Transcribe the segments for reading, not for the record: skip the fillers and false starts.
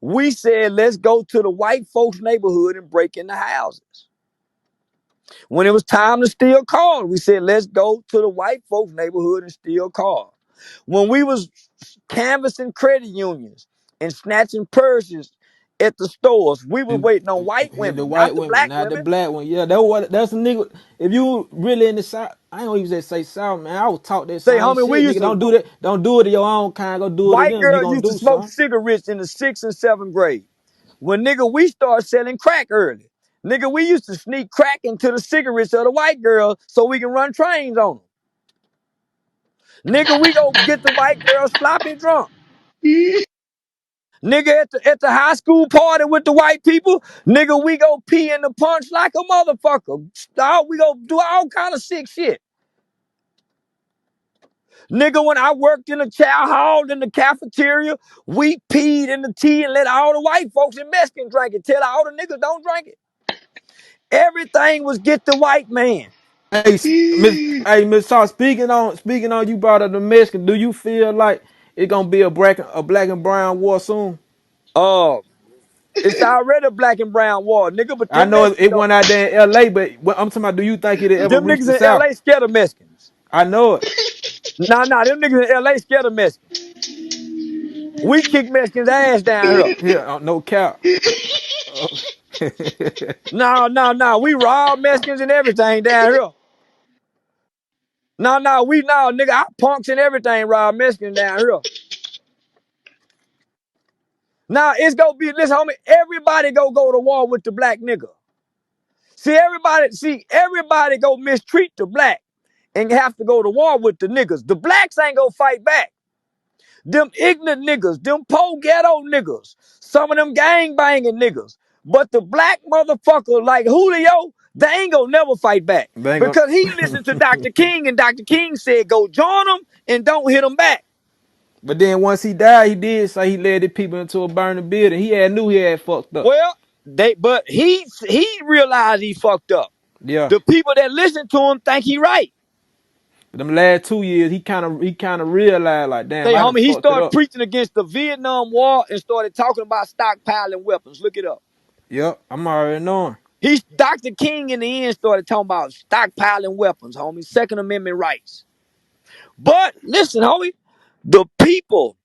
We said, let's go to the white folks' neighborhood and break in the houses. When it was time to steal cars, we said, let's go to the white folks' neighborhood and steal cars. When we was canvassing credit unions and snatching purses at the stores, we was And waiting on white the women, white not the women, black not the women. black one. Yeah, that's a nigga. If you really in the South, I ain't gonna even say South, man. I was taught that Say, same homie, we shit, used nigga. to, Don't do that. Don't do it to your own kind. Go do it to white them if you girls gonna used to do smoke something. cigarettes in the 6th and 7th grade. When nigga, we started selling crack early. Nigga, we used to sneak crack into the cigarettes of the white girls so we can run trains on them. Nigga, we go get the white girls sloppy drunk. Nigga, at the high school party with the white people, nigga, we go pee in the punch like a motherfucker. We go do all kind of sick shit. Nigga, when I worked in the chow hall, in the cafeteria, we peed in the tea and let all the white folks and Mexicans drink it. Tell all the niggas don't drink it. Everything was get the white man. Hey, Miss Shaw, speaking on, you brought up the Mexican. Do you feel like it's gonna be a black and brown war soon? Uh, it's already a black and brown war, nigga, but I them know it, Mexicans it don't. went out there in L.A., but I'm talking about, do you think it'll ever Them reach niggas the in South? LA scared of Mexicans. I know it. Nah, them niggas in LA scared of Mexicans. We kick Mexicans' ass down here. Here, no cap. No. We rob Mexicans and everything down here. No, nigga, our punks and everything rob Mexicans down here. Now it's gonna be, listen, homie, everybody go to war with the black nigga. See, everybody go mistreat the black and have to go to war with the niggas. The blacks ain't gonna fight back. Them ignorant niggas, them poor ghetto niggas, some of them gang banging niggas. But the black motherfucker like Julio, they ain't gonna never fight back. They ain't Because he gonna. listened to Dr. King and Dr. King said, go join them and don't hit them back. But then once he died, he did say he led the people into a burning building. Knew he had fucked up. Well, but he realized he fucked up. Yeah. The people that listen to him think he right. But them last 2 years, he kind of realized like, damn, Say, I done homie, he fucked it started up. preaching against the Vietnam War and started talking about stockpiling weapons. Look it up. Yep, I'm already knowing. Dr. King in the end started talking about stockpiling weapons, homie, Second Amendment rights. But listen, homie, the people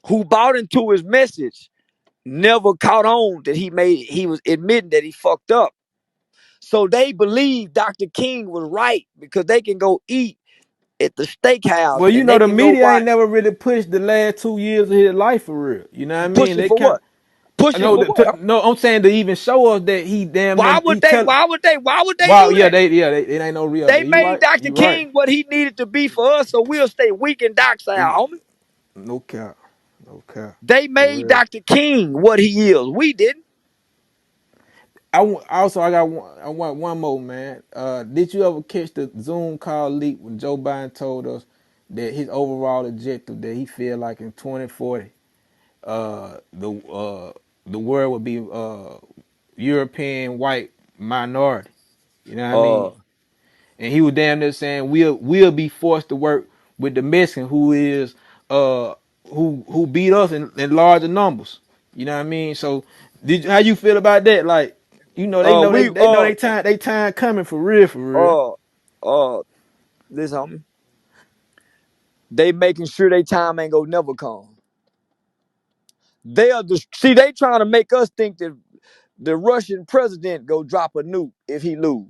who bought into his message never caught on that he was admitting that he fucked up. So they believe Dr. King was right because they can go eat at the steakhouse Well, and they the can go media ain't watch. never really pushed the last 2 years of his life for real. You know what I mean? Pushing They for kind what? Pushing no, for what? no. I'm saying to even show us that he damn near Why he would they? tell. Why would they Wow, do yeah, that? it ain't no real. They Yeah, you made right, Dr. you right. King what he needed to be for us, so we'll stay weak and docile, homie. No cap, no cap, They for made real. Dr. King what he is. We didn't. I got one. I want one more, man. Did you ever catch the Zoom call leak when Joe Biden told us that his overall objective that he feel like in 2040, the world would be European white minority. You know what I Uh, mean? And he was damn near saying we'll be forced to work with the Mexican who is who beat us in larger numbers. You know what I mean? So how you feel about that? Like, we, they know they time coming for real, for real. uh, uh, listen, homie. They making sure they time ain't gonna never come. They are see. They trying to make us think that the Russian president go drop a nuke if he lose.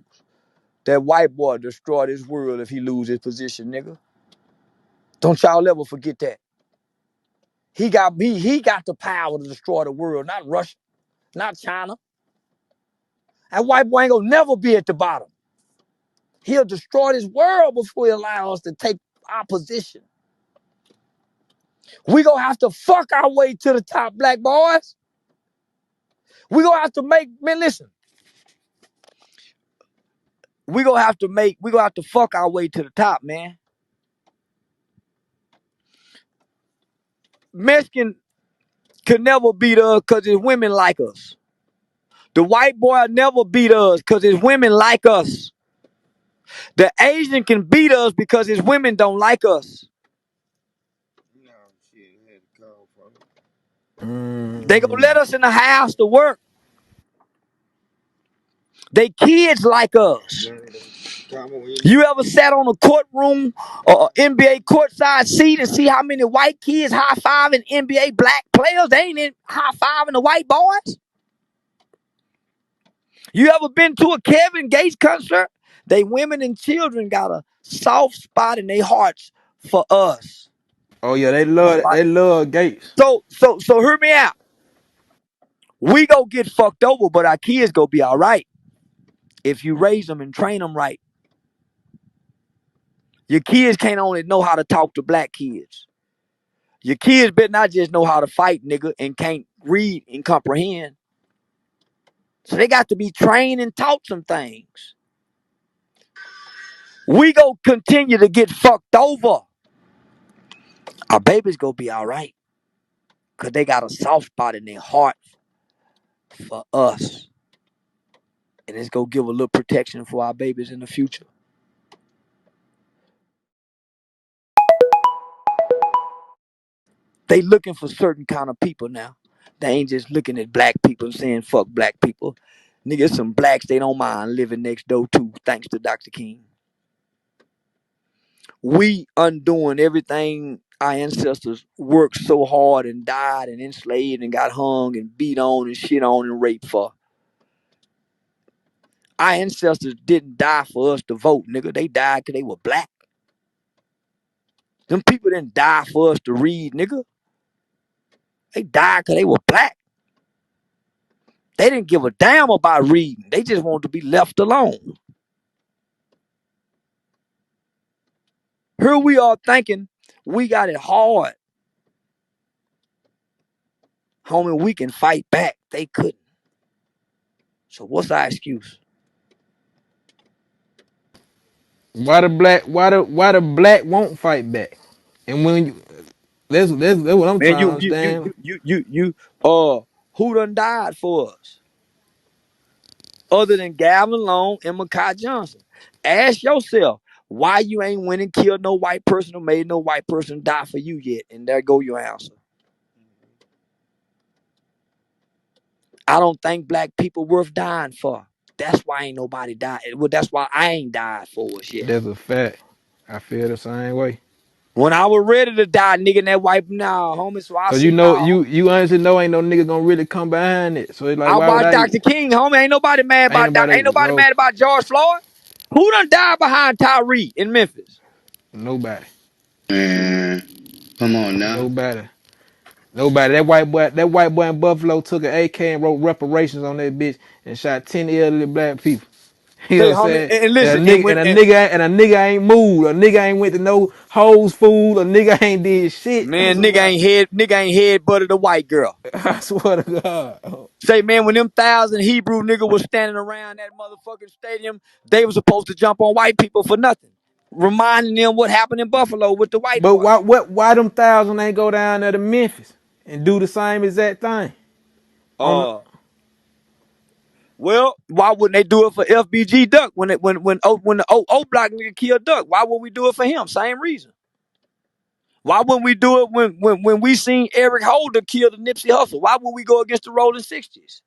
That white boy destroy this world if he lose his position, nigga. Don't y'all ever forget that. He got the power to destroy the world, not Russia, not China. That white boy ain't gonna never be at the bottom. He'll destroy this world before he allows us to take our position. We gonna have to fuck our way to the top, black boys. We gonna have to make, man, listen. We gonna have to fuck our way to the top, man. Mexican could never beat us because his women like us. The white boy never beat us because his women like us. The Asian can beat us because his women don't like us. No, shit, had to call for me. They gonna let us in the house to work. They kids like us. You ever sat on a courtroom or NBA courtside seat and see how many white kids high-fiving NBA black players? They ain't in high-fiving the white boys. You ever been to a Kevin Gates concert? They women and children got a soft spot in their hearts for us. Oh yeah, Like, they love Gates. so hear me out. We go get fucked over, but our kids go be all right if you raise them and train them right. Your kids can't only know how to talk to black kids. Your kids better not just know how to fight, nigga, and can't read and comprehend. So they got to be trained and taught some things. We go continue to get fucked over. Our babies go be all right. Because they got a soft spot in their heart for us. And it's going to give a little protection for our babies in the future. They looking for certain kind of people now. They ain't just looking at black people and saying fuck black people. Nigga, some blacks they don't mind living next door too, thanks to Dr. King. We undoing everything our ancestors worked so hard and died and enslaved and got hung and beat on and shit on and raped for. Our ancestors didn't die for us to vote, nigga. They died because they were black. Them people didn't die for us to read, nigga. They died because they were black. They didn't give a damn about reading. They just wanted to be left alone. Here we are thinking we got it hard. Homie, we can fight back. They couldn't. So what's our excuse? Why the black won't fight back? And when you that's what I'm Man, trying to understand. who done died for us? Other than Gavin Long and Makai Johnson. Ask yourself why you ain't went and killed no white person or made no white person die for you yet. And there go your answer. I don't think black people worth dying for. That's why ain't nobody died. Well, that's why I ain't died for us yet. That's a fact. I feel the same way. When I was ready to die, nigga, and that white, nah, homie, so I Cause said, you know nah. you honestly know ain't no nigga gonna really come behind it. So it's like I why would watched I Dr. King, homie. Ain't nobody mad ain't about nobody Ain't nobody no mad about George Floyd. Who done died behind Tyree in Memphis? nobody. Man, come on now. Nobody. Nobody. That white boy in Buffalo took an AK and wrote reparations on that bitch and shot 10 elderly black people. You know Say, what I'm homie, saying? and listen, and when And a nigga ain't moved. A nigga ain't went to no hoes food. A nigga ain't did shit. On man, somebody. nigga ain't head butted a white girl. I swear to God. Say, man, when them 1,000 Hebrew nigga was standing around that motherfucking stadium, they was supposed to jump on white people for nothing. Reminding them what happened in Buffalo with the white But boy. why them 1,000 ain't go down there to Memphis and do the same exact thing? On the, Uh, well, why wouldn't they do it for FBG Duck when the O Block nigga killed Duck? Why wouldn't we do it for him? Same reason. Why wouldn't we do it when we seen Eric Holder kill the Nipsey Hussle? Why would we go against the Rolling 60s?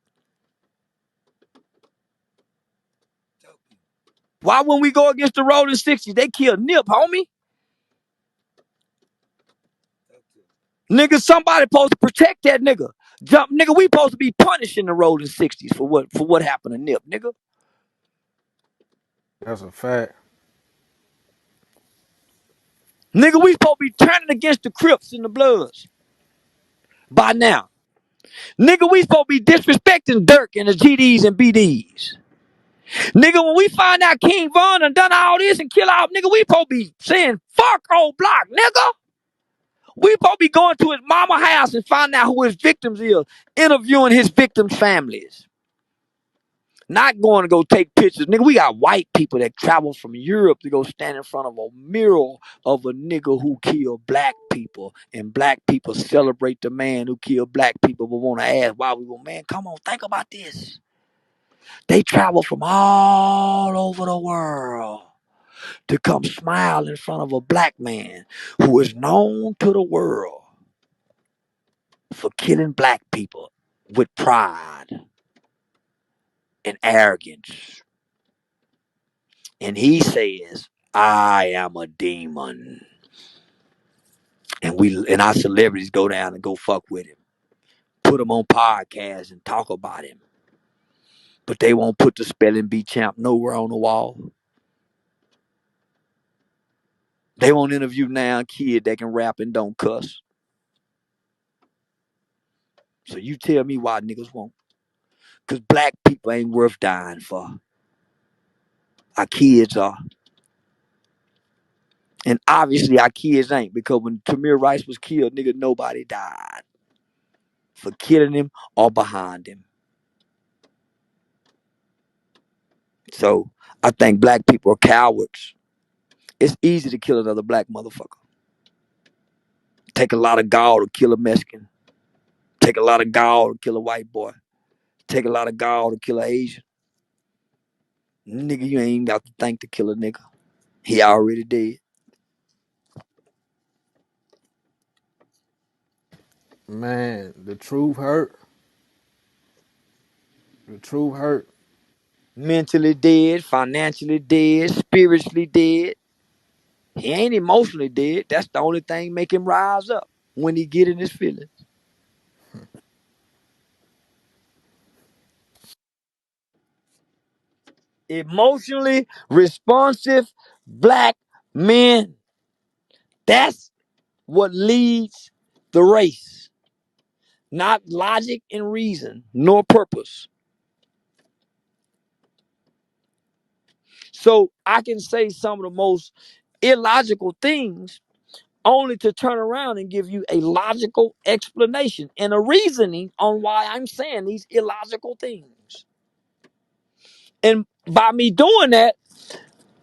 Why wouldn't we go against the Rolling 60s? They killed Nip, homie. Nigga, somebody supposed to protect that nigga. Jump, nigga, we supposed to be punishing the Rolling 60s for what happened to Nip, nigga. that's a fact. Nigga, we supposed to be turning against the Crips and the Bloods by now. Nigga, we supposed to be disrespecting Dirk and the GDs and BDs. Nigga, when we find out King Von done all this and kill out, nigga, we supposed to be saying, fuck old block, nigga. We supposed to be going to his mama house and find out who his victims is, interviewing his victims' families. Not going to go take pictures. Nigga, we got white people that travel from Europe to go stand in front of a mural of a nigga who killed black people. And black people celebrate the man who killed black people, but want to ask why we go, man, come on, think about this. They travel from all over the world to come smile in front of a black man who is known to the world. for killing black people with pride and arrogance. And he says, I am a demon. And our celebrities go down and go fuck with him. Put him on podcasts and talk about him. But they won't put the spelling bee champ nowhere on the wall. They won't interview now a kid that can rap and don't cuss. So you tell me why niggas won't. Because black people ain't worth dying for. Our kids are. And obviously our kids ain't, because when Tamir Rice was killed, nigga, nobody died for killing him or behind him. So I think black people are cowards. It's easy to kill another black motherfucker. Take a lot of gall to kill a Mexican. Take a lot of gall to kill a white boy. Take a lot of gall to kill an Asian. Nigga, you ain't even got to think to kill a nigga. He already dead. Man, the truth hurt. The truth hurt. Mentally dead, financially dead, spiritually dead. He ain't emotionally dead. That's the only thing make him rise up when he get in his feelings. Emotionally responsive black men. That's what leads the race. Not logic and reason, nor purpose. So I can say some of the most illogical things only to turn around and give you a logical explanation and a reasoning on why I'm saying these illogical things. And by me doing that,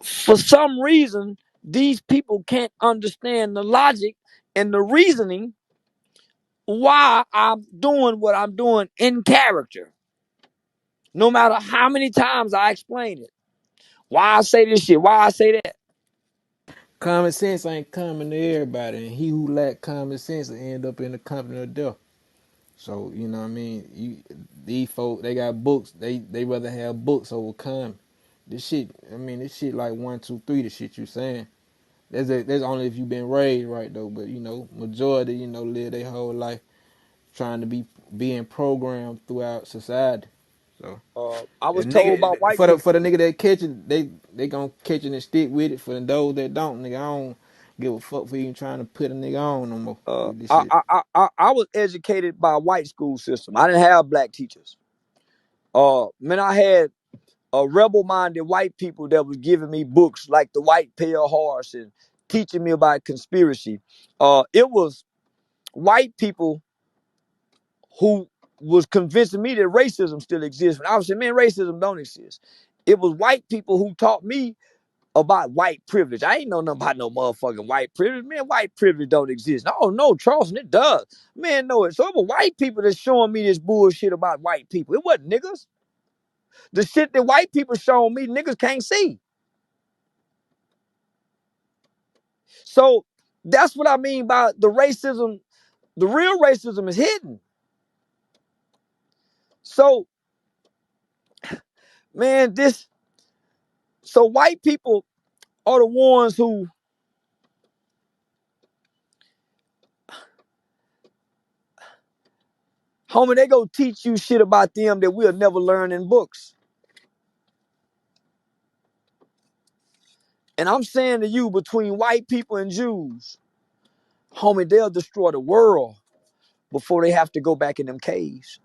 for some reason, these people can't understand the logic and the reasoning why I'm doing what I'm doing in character. No matter how many times I explain it. Why I say this shit, why I say that. Common sense ain't common to everybody, and he who lack common sense will end up in the company of death. So you know what I mean. These folk, they got books. They rather have books over common. This shit. I mean, this shit like 1, 2, 3. The shit you saying. There's only if you been raised right though. But you know, majority live their whole life trying to be being programmed throughout society. So I the was told by nigga white for people. the nigga that catch it, they gonna catch it and stick with it. For those that don't, nigga, I don't give a fuck for even trying to put a nigga on no more with this shit. I was educated by a white school system. I didn't have black teachers. Man, I had rebel-minded white people that was giving me books like The White Pale Horse and teaching me about conspiracy. It was white people who was convincing me that racism still exists. When I was saying, man, racism don't exist. It was white people who taught me about white privilege. I ain't know nothing about no motherfucking white privilege. Man, white privilege don't exist. Oh no, Charleston, it does. Man, no, it. So it was white people that's showing me this bullshit about white people. It wasn't niggas. The shit that white people showing me, niggas can't see. So that's what I mean by the racism. The real racism is hidden. So, man, so white people are the ones who, homie, they go teach you shit about them that we'll never learn in books. And I'm saying to you, between white people and Jews, homie, they'll destroy the world before they have to go back in them caves.